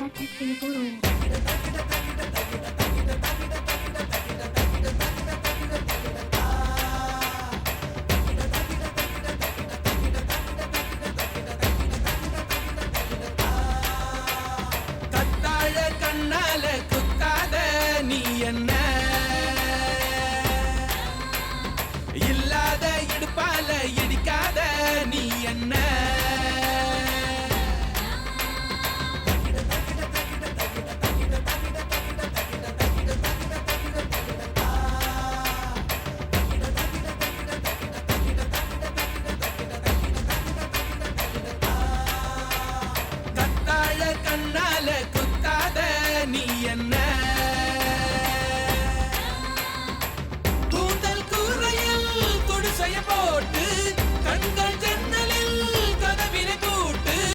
Check செய்ய போறோம். கத்தாழ கண்ணால குத்தாத நீ என்ன இல்லாத இடுப்பால இடிக்காத நீ என்ன கத்தாழ கண்ண